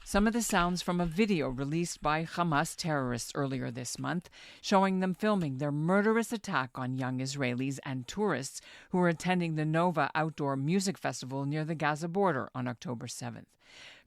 Some of the sounds from a video released by Hamas terrorists earlier this month, showing them filming their murderous attack on young Israelis and tourists who were attending the Nova Outdoor Music Festival near the Gaza border on October 7th.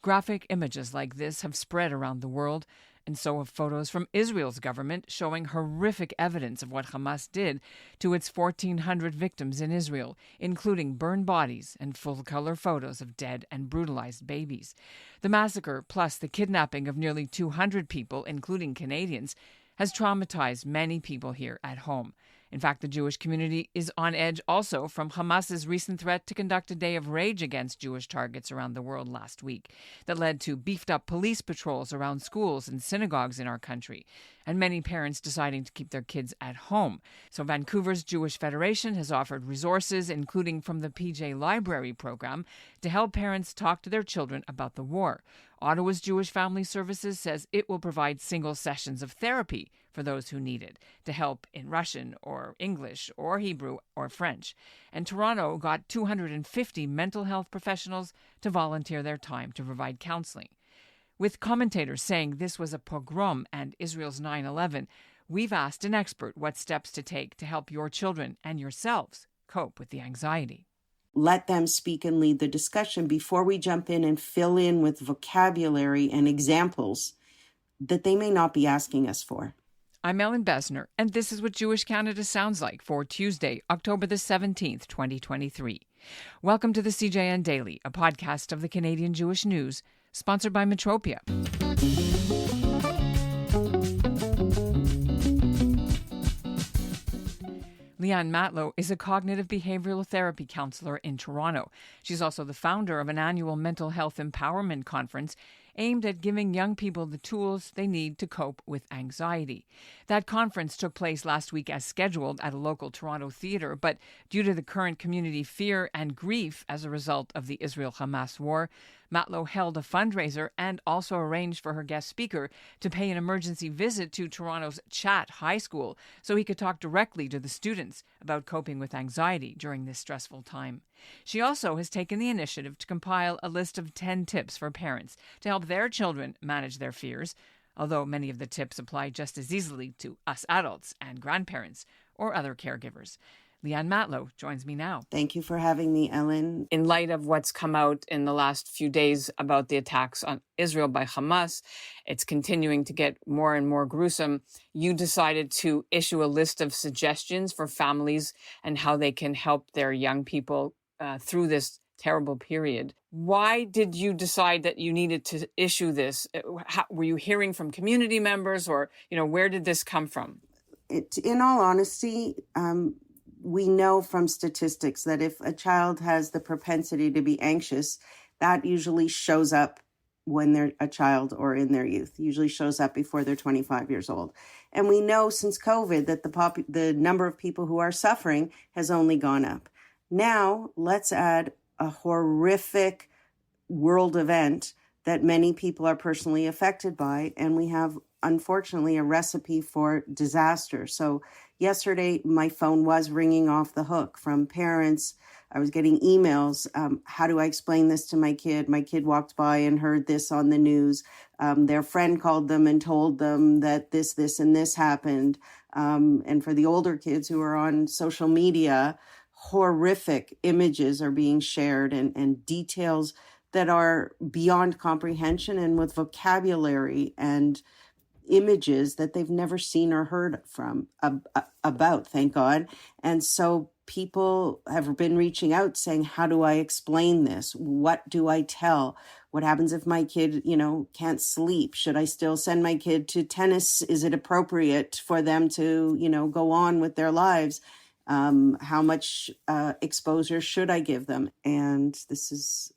Graphic images like this have spread around the world, and so have photos from Israel's government showing horrific evidence of what Hamas did to its 1,400 victims in Israel, including burned bodies and full-color photos of dead and brutalized babies. The massacre, plus the kidnapping of nearly 200 people, including Canadians, has traumatized many people here at home. In fact, the Jewish community is on edge also from Hamas's recent threat to conduct a day of rage against Jewish targets around the world last week that led to beefed-up police patrols around schools and synagogues in our country, and many parents deciding to keep their kids at home. So Vancouver's Jewish Federation has offered resources, including from the PJ Library program, to help parents talk to their children about the war. Ottawa's Jewish Family Services says it will provide single sessions of therapy for those who need it, to help in Russian or English or Hebrew or French. And Toronto got 250 mental health professionals to volunteer their time to provide counseling. With commentators saying this was a pogrom and Israel's 9/11, we've asked an expert what steps to take to help your children and yourselves cope with the anxiety. Let them speak and lead the discussion before we jump in and fill in with vocabulary and examples that they may not be asking us for. I'm Ellen Besner, and this is what Jewish Canada sounds like for Tuesday, October the 17th, 2023. Welcome to the CJN Daily, a podcast of the Canadian Jewish News, sponsored by Metropia. Leanne Matlow is a cognitive behavioural therapy counsellor in Toronto. She's also the founder of an annual mental health empowerment conference aimed at giving young people the tools they need to cope with anxiety. That conference took place last week as scheduled at a local Toronto theatre, but due to the current community fear and grief as a result of the Israel-Hamas war, Matlow held a fundraiser and also arranged for her guest speaker to pay an emergency visit to Toronto's Chat High School so he could talk directly to the students about coping with anxiety during this stressful time. She also has taken the initiative to compile a list of 10 tips for parents to help their children manage their fears, although many of the tips apply just as easily to us adults and grandparents or other caregivers. Leanne Matlow joins me now. Thank you for having me, Ellen. In light of what's come out in the last few days about the attacks on Israel by Hamas, it's continuing to get more and more gruesome. You decided to issue a list of suggestions for families and how they can help their young people through this terrible period. Why did you decide that you needed to issue this? Were you hearing from community members, or where did this come from? In all honesty, we know from statistics that if a child has the propensity to be anxious, that usually shows up when they're a child or in their youth. It usually shows up before they're 25 years old. And we know since COVID that the number of people who are suffering has only gone up. Now, let's add a horrific world event that many people are personally affected by, and we have, unfortunately, a recipe for disaster. So yesterday, my phone was ringing off the hook from parents. I was getting emails. How do I explain this to my kid? My kid walked by and heard this on the news. Their friend called them and told them that this, and this happened. And for the older kids who are on social media, horrific images are being shared and details that are beyond comprehension and with vocabulary and images that they've never seen or heard about, thank God. And so people have been reaching out saying, how do I explain this? What do I tell? What happens if my kid, can't sleep? Should I still send my kid to tennis? Is it appropriate for them to, go on with their lives? How much exposure should I give them? And this is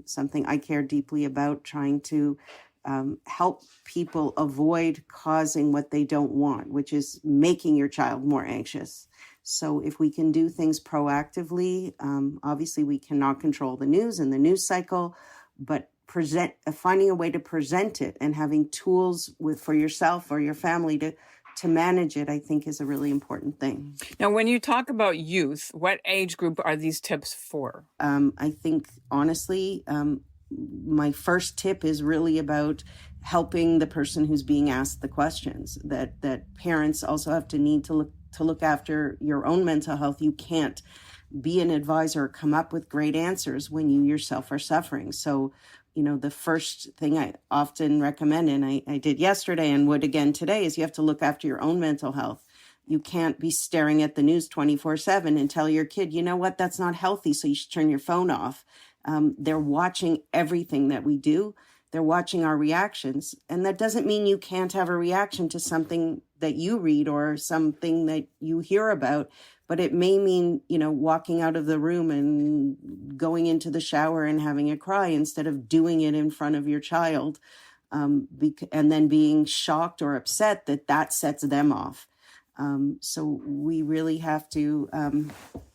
something I care deeply about, trying to help people avoid causing what they don't want, which is making your child more anxious. So if we can do things proactively, obviously we cannot control the news and the news cycle, but finding a way to present it and having tools for yourself or your family to manage it, I think, is a really important thing. Now, when you talk about youth, what age group are these tips for? I think, honestly, my first tip is really about helping the person who's being asked the questions, that parents also have to need to look after your own mental health. You can't be an advisor or come up with great answers when you yourself are suffering. So, the first thing I often recommend, and I did yesterday and would again today, is you have to look after your own mental health. You can't be staring at the news 24/7 and tell your kid, you know what, that's not healthy, so you should turn your phone off. They're watching everything that we do. They're watching our reactions. And that doesn't mean you can't have a reaction to something that you read or something that you hear about, but it may mean, walking out of the room and going into the shower and having a cry instead of doing it in front of your child, and then being shocked or upset that sets them off. So we really have to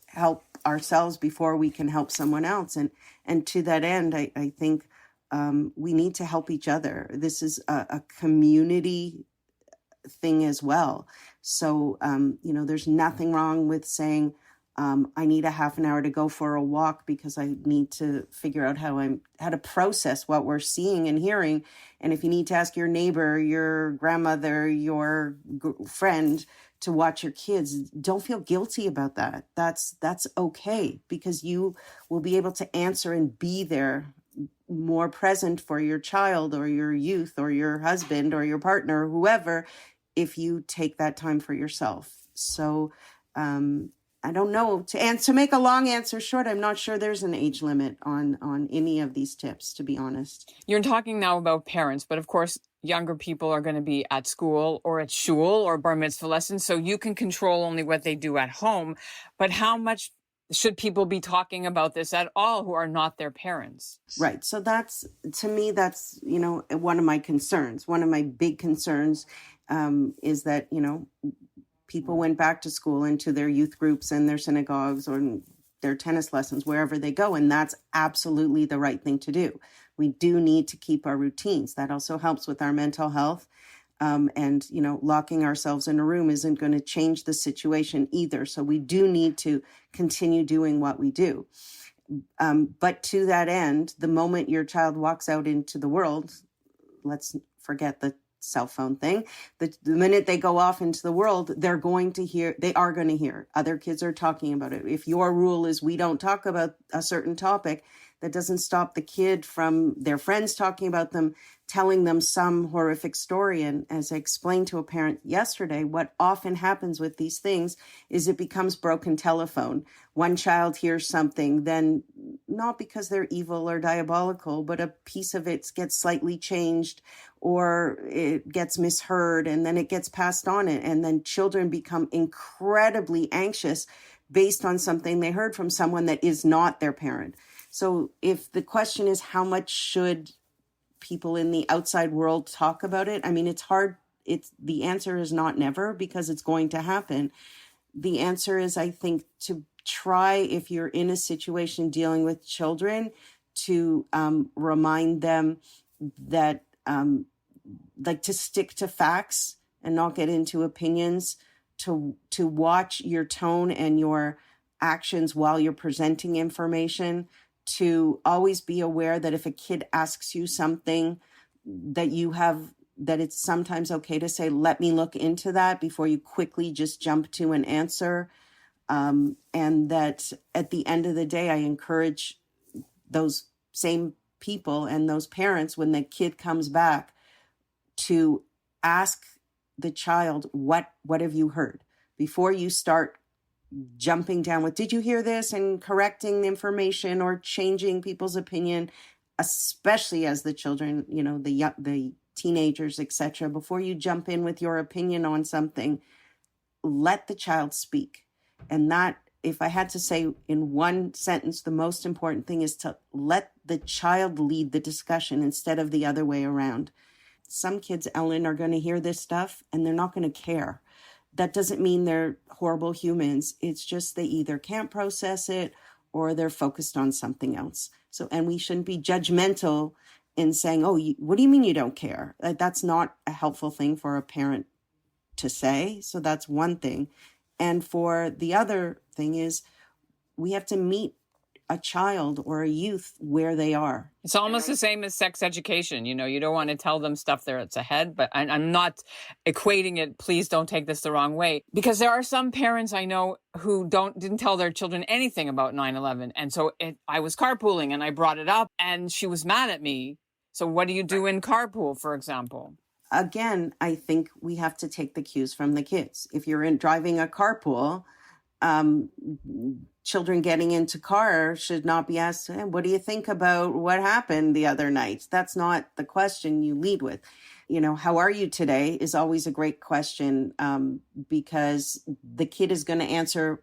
help ourselves before we can help someone else. And to that end, I think we need to help each other. This is a community thing as well. So, there's nothing wrong with saying, I need a half an hour to go for a walk because I need to figure out how to process what we're seeing and hearing. And if you need to ask your neighbor, your grandmother, your friend to watch your kids, don't feel guilty about that. That's okay, because you will be able to answer and be there more present for your child or your youth or your husband or your partner, whoever, if you take that time for yourself. So I don't know. To make a long answer short, I'm not sure there's an age limit on any of these tips, to be honest. You're talking now about parents, but of course, younger people are going to be at school or at shul or bar mitzvah lessons, so you can control only what they do at home. But how much should people be talking about this at all who are not their parents? Right. So that's one of my concerns. One of my big concerns is that, people went back to school and to their youth groups and their synagogues or their tennis lessons, wherever they go. And that's absolutely the right thing to do. We do need to keep our routines. That also helps with our mental health. And locking ourselves in a room isn't going to change the situation either. So we do need to continue doing what we do. But to that end, the moment your child walks out into the world, let's forget the cell phone thing. The minute they go off into the world, they are going to hear other kids are talking about it. If your rule is we don't talk about a certain topic, that doesn't stop the kid from their friends talking about them, telling them some horrific story. And as I explained to a parent yesterday, what often happens with these things is it becomes broken telephone. One child hears something, then not because they're evil or diabolical, but a piece of it gets slightly changed or it gets misheard, and then it gets passed on. And then children become incredibly anxious based on something they heard from someone that is not their parent. So if the question is how much should people in the outside world talk about it, I mean, it's hard. The answer is not never, because it's going to happen. The answer is, I think, to try, if you're in a situation dealing with children, to remind them that to stick to facts and not get into opinions, to watch your tone and your actions while you're presenting information, to always be aware that if a kid asks you something that it's sometimes okay to say, let me look into that before you quickly just jump to an answer. And that at the end of the day, I encourage those same people and those parents, when the kid comes back, to ask the child, what have you heard? Before you start jumping down with, did you hear this? And correcting the information or changing people's opinion, especially as the children, the teenagers, etc. Before you jump in with your opinion on something, let the child speak. And that, if I had to say in one sentence, the most important thing is to let the child lead the discussion instead of the other way around. Some kids, Ellen, are going to hear this stuff and they're not going to care. That doesn't mean they're horrible humans. It's just they either can't process it or they're focused on something else. So, and we shouldn't be judgmental in saying, what do you mean you don't care? That's not a helpful thing for a parent to say. So that's one thing. And for the other thing is, we have to meet a child or a youth where they are. It's almost the same as sex education. You don't want to tell them stuff that's ahead, but I'm not equating it. Please don't take this the wrong way, because there are some parents I know who didn't tell their children anything about 9/11. And so I was carpooling and I brought it up and she was mad at me. So what do you do in carpool, for example? Again, I think we have to take the cues from the kids. If you're driving a carpool, children getting into car should not be asked, hey, what do you think about what happened the other night? That's not the question you lead with. How are you today is always a great question, because the kid is going to answer,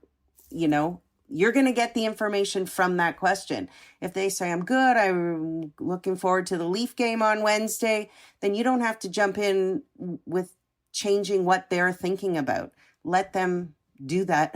you're going to get the information from that question. If they say, I'm good, I'm looking forward to the Leaf game on Wednesday, then you don't have to jump in with changing what they're thinking about. Let them do that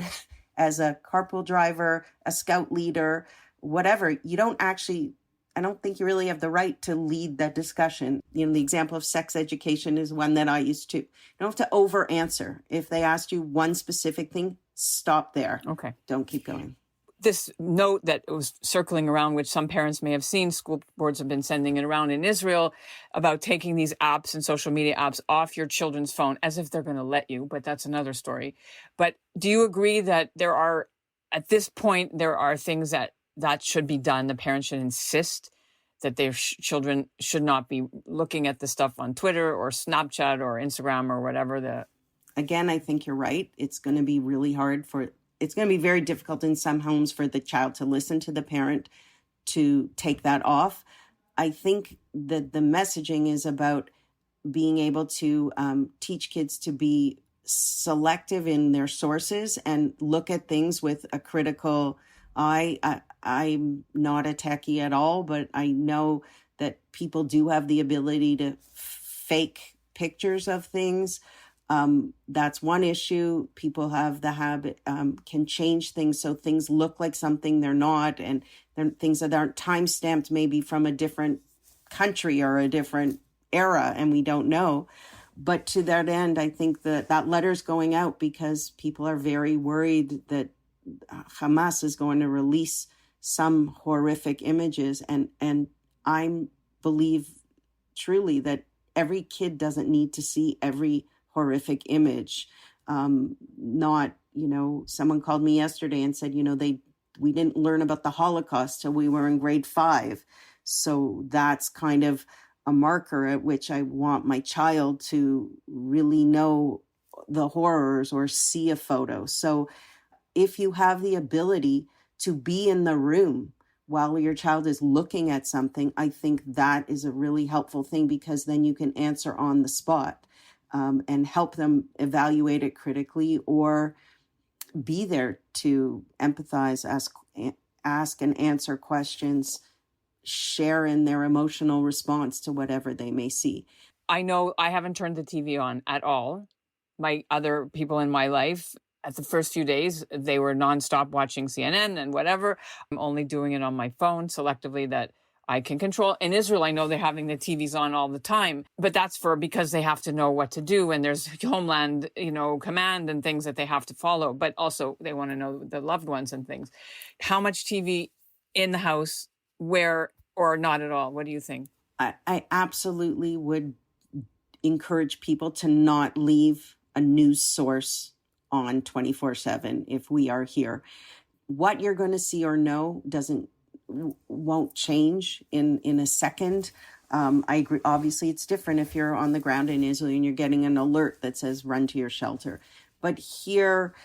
as a carpool driver, a scout leader, whatever. I don't think you really have the right to lead that discussion. The example of sex education is one that I used to. You don't have to over answer. If they asked you one specific thing, stop there. Okay. Don't keep going. This note that was circling around, which some parents may have seen, school boards have been sending it around in Israel, about taking these apps and social media apps off your children's phone, as if they're going to let you, but that's another story. But do you agree that at this point, there are things that should be done? The parents should insist that their children should not be looking at the stuff on Twitter or Snapchat or Instagram or whatever. Again, I think you're right. It's going to be really hard it's going to be very difficult in some homes for the child to listen to the parent to take that off. I think that the messaging is about being able to teach kids to be selective in their sources and look at things with a critical eye. I'm not a techie at all, but I know that people do have the ability to fake pictures of things. That's one issue. People have the habit, can change things so things look like something they're not, and they're things that aren't time-stamped maybe from a different country or a different era, and we don't know. But to that end, I think that letter's going out because people are very worried that Hamas is going to release some horrific images, and I believe truly that every kid doesn't need to see every horrific image. Someone called me yesterday and said, we didn't learn about the Holocaust till we were in grade 5. So that's kind of a marker at which I want my child to really know the horrors or see a photo. So if you have the ability to be in the room while your child is looking at something, I think that is a really helpful thing, because then you can answer on the spot. And help them evaluate it critically, or be there to empathize, ask and answer questions, share in their emotional response to whatever they may see. I know I haven't turned the TV on at all. My other people in my life, at the first few days, they were nonstop watching CNN and whatever. I'm only doing it on my phone selectively that I can control. In Israel, I know they're having the TVs on all the time, but that's because they have to know what to do. And there's Homeland, command and things that they have to follow, but also they want to know the loved ones and things. How much TV in the house, where, or not at all? What do you think? I absolutely would encourage people to not leave a news source on 24/7 if we are here. What you're going to see or know won't change in a second. I agree. Obviously, it's different if you're on the ground in Israel and you're getting an alert that says run to your shelter. But here,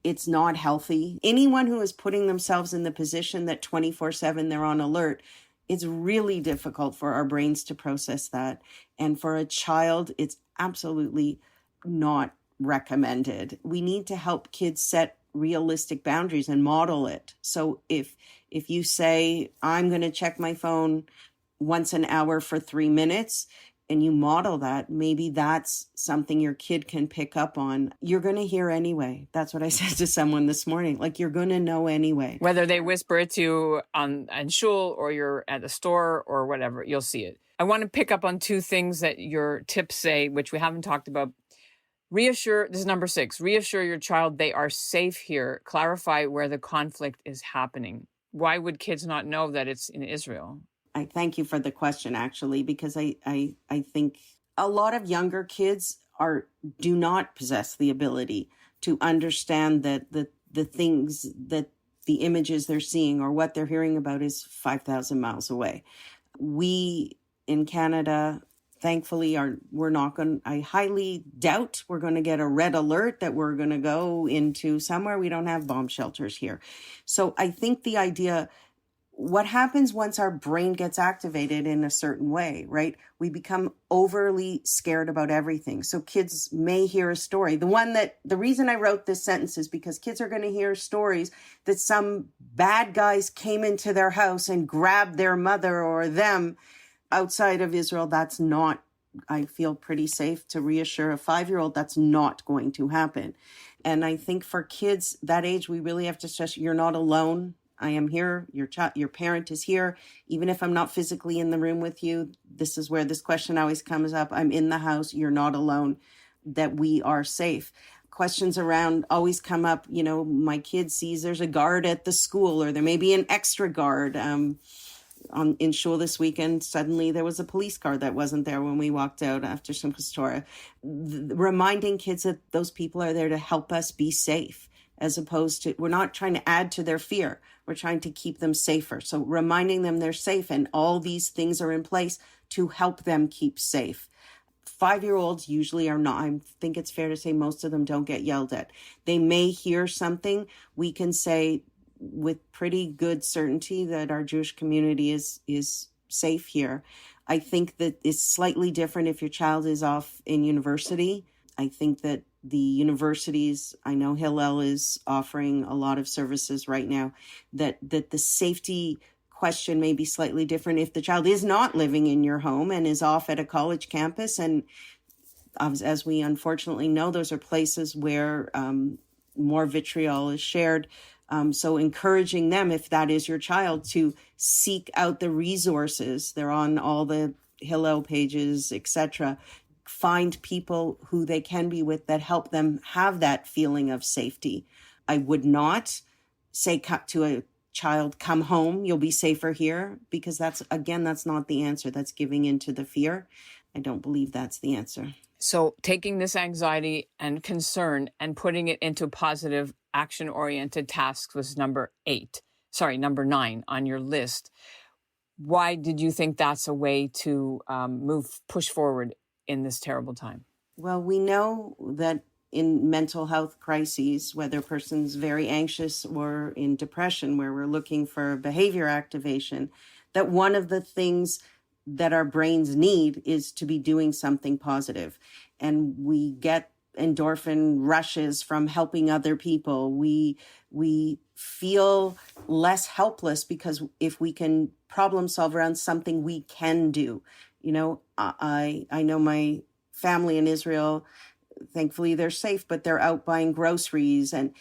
it's not healthy. Anyone who is putting themselves in the position that 24/7 they're on alert, it's really difficult for our brains to process that. And for a child, it's absolutely not recommended. We need to help kids set realistic boundaries and model it. So if you say, I'm going to check my phone once an hour for 3 minutes, and you model that, maybe that's something your kid can pick up on. You're going to hear anyway. That's what I said to someone this morning. Like, you're going to know anyway. Whether they whisper it to you on shul or you're at the store or whatever, you'll see it. I want to pick up on 2 things that your tips say, which we haven't talked about. Reassure, this is number 6, reassure your child they are safe here. Clarify where the conflict is happening. Why would kids not know that it's in Israel? I thank you for the question, actually, because I think a lot of younger kids do not possess the ability to understand that the things that the images they're seeing or what they're hearing about is 5,000 miles away. We in Canada, thankfully, we're not going. I highly doubt we're going to get a red alert that we're going to go into somewhere. We don't have bomb shelters here, so I think the idea. What happens once our brain gets activated in a certain way, right? We become overly scared about everything. So kids may hear a story. The reason I wrote this sentence is because kids are going to hear stories that some bad guys came into their house and grabbed their mother or them outside of Israel. That's not, I feel pretty safe to reassure a 5-year-old that's not going to happen. And I think for kids that age, we really have to stress, you're not alone. I am here. Your parent is here. Even if I'm not physically in the room with you, this is where this question always comes up. I'm in the house. You're not alone, that we are safe. Questions around always come up. My kid sees there's a guard at the school, or there may be an extra guard. In shul this weekend, suddenly there was a police car that wasn't there when we walked out after Simchas Torah. Reminding kids that those people are there to help us be safe, as opposed to, we're not trying to add to their fear. We're trying to keep them safer. So reminding them they're safe and all these things are in place to help them keep safe. 5-year-olds usually are not. I think it's fair to say most of them don't get yelled at. They may hear something. We can say with pretty good certainty that our Jewish community is safe here. I think that it's slightly different if your child is off in university. I think that the universities, I know Hillel is offering a lot of services right now, that the safety question may be slightly different if the child is not living in your home and is off at a college campus. And as we unfortunately know, those are places where more vitriol is shared. So encouraging them, if that is your child, to seek out the resources. They're on all the Hillel pages, etc. Find people who they can be with that help them have that feeling of safety. I would not say to a child, come home, you'll be safer here, because that's not the answer. That's giving into the fear. I don't believe that's the answer. So taking this anxiety and concern and putting it into positive action-oriented tasks was number 9 on your list. Why did you think that's a way to push forward in this terrible time? Well, we know that in mental health crises, whether a person's very anxious or in depression, where we're looking for behavior activation, that one of the things that our brains need is to be doing something positive. And we get endorphin rushes from helping other people. We feel less helpless because if we can problem solve around something we can do. I know my family in Israel, thankfully they're safe, but they're out buying groceries, and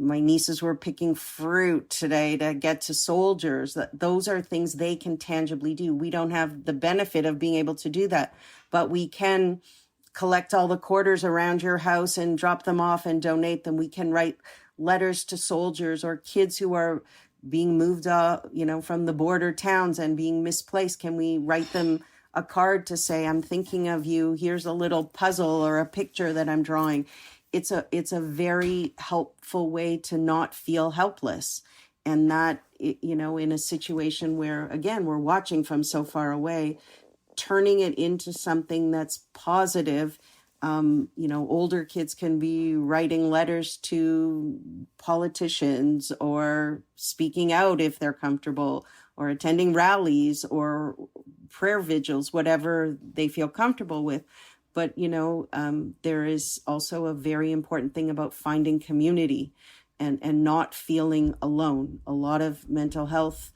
my nieces were picking fruit today to get to soldiers. Those are things they can tangibly do. We don't have the benefit of being able to do that, but we can collect all the quarters around your house and drop them off and donate them. We can write letters to soldiers or kids who are being moved from the border towns and being misplaced. Can we write them a card to say, I'm thinking of you, here's a little puzzle or a picture that I'm drawing? It's a very helpful way to not feel helpless. And that, in a situation where, again, we're watching from so far away, turning it into something that's positive. Older kids can be writing letters to politicians or speaking out if they're comfortable, or attending rallies or prayer vigils, whatever they feel comfortable with. But, there is also a very important thing about finding community and not feeling alone. A lot of mental health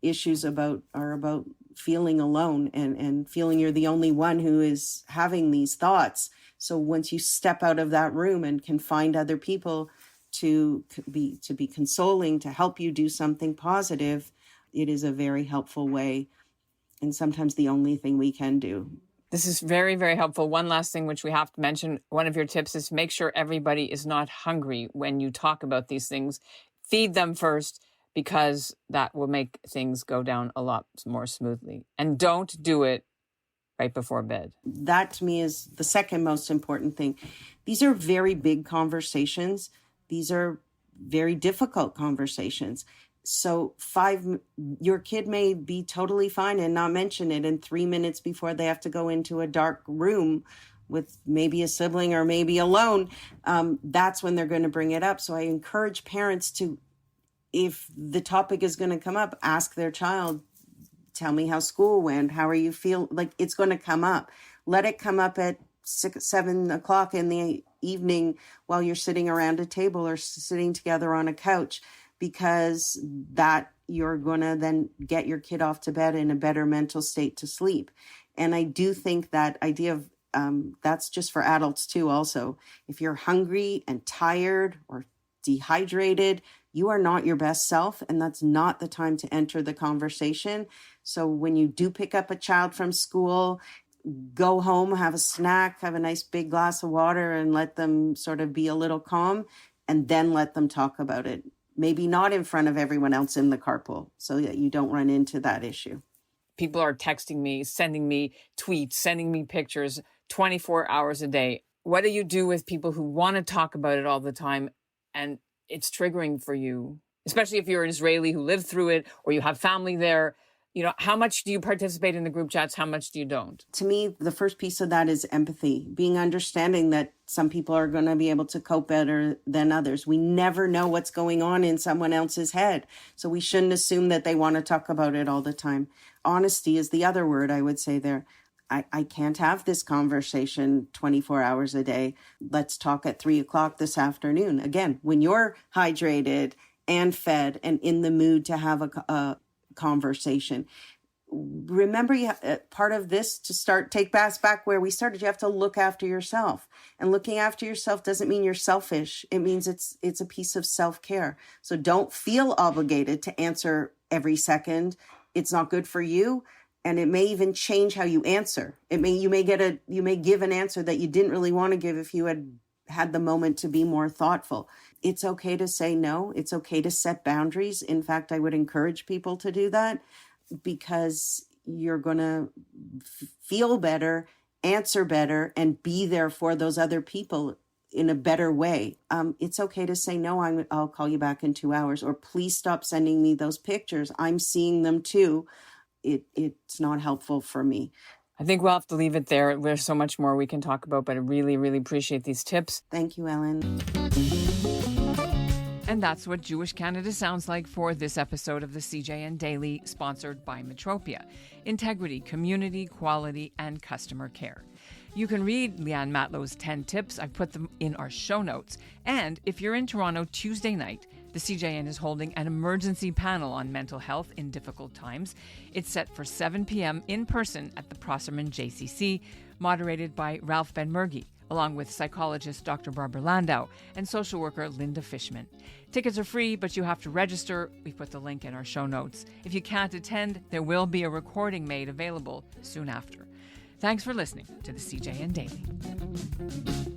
issues are about feeling alone and feeling you're the only one who is having these thoughts. So once you step out of that room and can find other people to be consoling, to help you do something positive, it is a very helpful way, and sometimes the only thing we can do. This is very, very helpful. One last thing which we have to mention, one of your tips is make sure everybody is not hungry when you talk about these things. Feed them first, because that will make things go down a lot more smoothly. And don't do it right before bed. That to me is the second most important thing. These are very big conversations. These are very difficult conversations. So your kid may be totally fine and not mention it, and 3 minutes before they have to go into a dark room with maybe a sibling or maybe alone, that's when they're going to bring it up. So I encourage parents to, if the topic is going to come up, ask their child, tell me how school went. How are you feel? Like, it's going to come up. Let it come up at 7 o'clock in the evening while you're sitting around a table or sitting together on a couch, because that you're going to then get your kid off to bed in a better mental state to sleep. And I do think that idea of that's just for adults too. Also, if you're hungry and tired or dehydrated, you are not your best self, and that's not the time to enter the conversation. So when you do pick up a child from school, go home, have a snack, have a nice big glass of water, and let them sort of be a little calm, and then let them talk about it. Maybe not in front of everyone else in the carpool, so that you don't run into that issue. People are texting me, sending me tweets, sending me pictures 24 hours a day. What do you do with people who want to talk about it all the time and it's triggering for you, especially if you're an Israeli who lived through it or you have family there? You know, how much do you participate in the group chats? How much do you don't? To me, the first piece of that is empathy, being understanding that some people are going to be able to cope better than others. We never know what's going on in someone else's head, so we shouldn't assume that they want to talk about it all the time. Honesty is the other word I would say there. I can't have this conversation 24 hours a day. Let's talk at 3 o'clock this afternoon. Again, when you're hydrated and fed and in the mood to have a conversation. Remember, part of this to take us back where we started, you have to look after yourself. And looking after yourself doesn't mean you're selfish. It means it's a piece of self-care. So don't feel obligated to answer every second. It's not good for you. And it may even change how you answer. You may give an answer that you didn't really want to give if you had the moment to be more thoughtful. It's okay to say no. It's okay to set boundaries. In fact, I would encourage people to do that, because you're going to feel better, answer better, and be there for those other people in a better way. It's okay to say, no, I'll call you back in 2 hours, or please stop sending me those pictures. I'm seeing them too. It's not helpful for me. I think we'll have to leave it there. There's so much more we can talk about, but I really, really appreciate these tips. Thank you, Ellen. And that's what Jewish Canada sounds like for this episode of the CJN Daily, sponsored by Metropia. Integrity, community, quality, and customer care. You can read Leanne Matlow's 10 tips. I've put them in our show notes. And if you're in Toronto Tuesday night, the CJN is holding an emergency panel on mental health in difficult times. It's set for 7 p.m. in person at the Prosserman JCC, moderated by Ralph Ben-Mergi, along with psychologist Dr. Barbara Landau and social worker Linda Fishman. Tickets are free, but you have to register. We put the link in our show notes. If you can't attend, there will be a recording made available soon after. Thanks for listening to the CJN Daily.